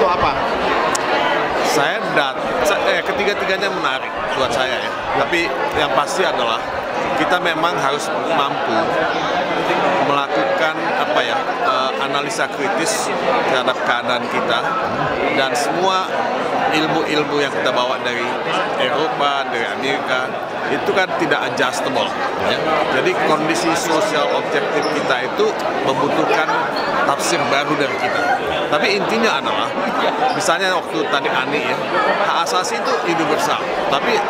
atau apa? Ketiga-tiganya menarik buat saya ya. Tapi yang pasti adalah kita memang harus mampu melakukan analisa kritis terhadap keadaan kita, dan semua ilmu-ilmu yang kita bawa dari Eropa, dari Amerika itu kan tidak adjustable ya. Jadi kondisi sosial objektif kita itu membutuhkan tafsir baru dari kita. Tapi intinya adalah, misalnya waktu tadi Ani ya, hak asasi itu universal, tapi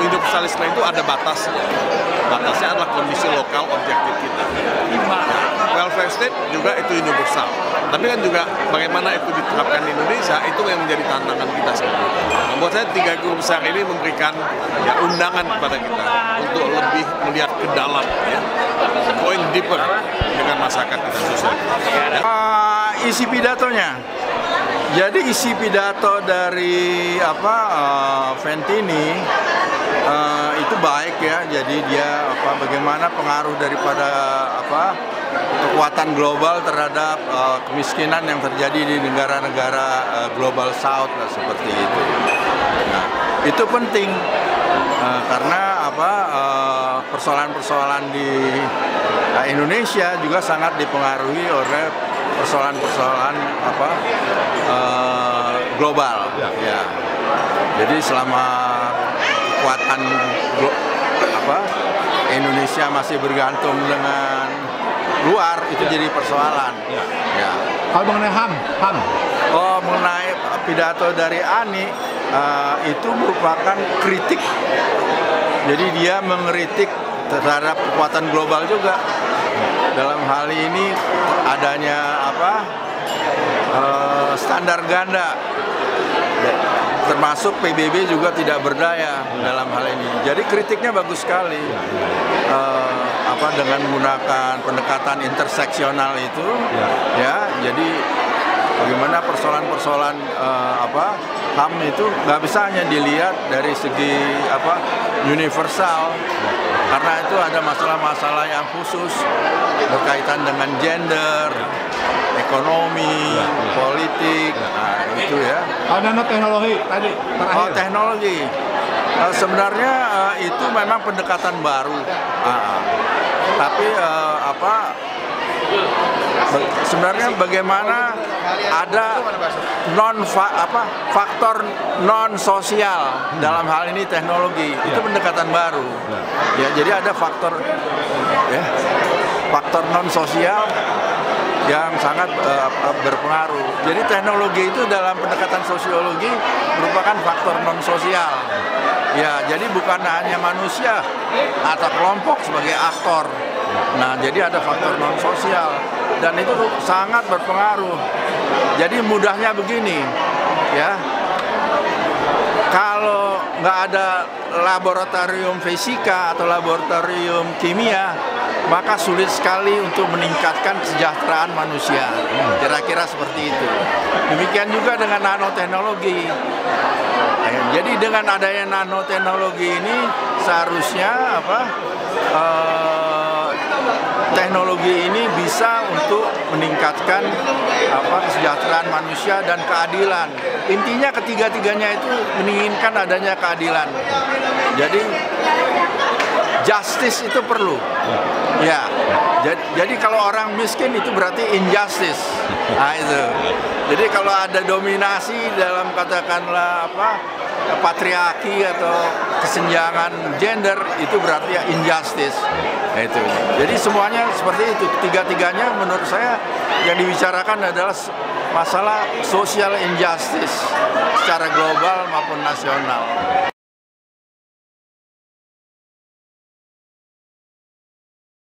universalisme itu ada batasnya. Batasnya adalah kondisi lokal objektif kita. Welfare state juga itu universal, tapi kan juga bagaimana itu diterapkan di Indonesia itu yang menjadi tantangan kita sekarang. Membuat saya 3 guru besar ini memberikan undangan kepada kita untuk lebih melihat ke dalam ya, going deeper dengan masyarakat kita sosial. Ya. Isi pidatonya. Jadi isi pidato dari Fentini itu baik ya. Jadi dia bagaimana pengaruh daripada kekuatan global terhadap kemiskinan yang terjadi di negara-negara global South seperti itu. Nah, itu penting karena persoalan-persoalan di Indonesia juga sangat dipengaruhi oleh persoalan-persoalan global. Ya. Jadi selama kekuatan Indonesia masih bergantung dengan luar, itu jadi persoalan. Ya. Kalau mengenai HAM. Mengenai pidato dari Ani itu merupakan kritik. Jadi dia mengkritik terhadap kekuatan global juga. Dalam hal ini adanya standar ganda, termasuk PBB juga tidak berdaya dalam hal ini. Jadi kritiknya bagus sekali. Dengan menggunakan pendekatan interseksional itu, ya. Jadi bagaimana persoalan-persoalan HAM itu nggak bisa hanya dilihat dari segi universal, karena itu ada masalah-masalah yang khusus berkaitan dengan gender, ekonomi, politik, itu ya. Nanoteknologi tadi terakhir. Teknologi. Sebenarnya itu memang pendekatan baru, tapi sebenarnya bagaimana ada faktor non sosial dalam hal ini teknologi, itu pendekatan baru. Ya, jadi ada faktor non sosial yang sangat berpengaruh. Jadi teknologi itu dalam pendekatan sosiologi merupakan faktor non sosial. Ya, jadi bukan hanya manusia atau kelompok sebagai aktor. Nah, jadi ada faktor non sosial dan itu sangat berpengaruh. Jadi mudahnya begini, ya. Kalau nggak ada laboratorium fisika atau laboratorium kimia, maka sulit sekali untuk meningkatkan kesejahteraan manusia. Kira-kira seperti itu. Demikian juga dengan nanoteknologi. Jadi dengan adanya nanoteknologi ini seharusnya teknologi ini bisa untuk meningkatkan kesejahteraan manusia dan keadilan. Intinya ketiga-tiganya itu menginginkan adanya keadilan. Jadi justice itu perlu. Ya. Jadi kalau orang miskin itu berarti injustice. Nah, itu. Jadi kalau ada dominasi dalam katakanlah patriarki atau kesenjangan gender, itu berarti injustice. Nah, itu. Jadi semuanya seperti itu. Tiga-tiganya menurut saya yang dibicarakan adalah masalah social injustice secara global maupun nasional.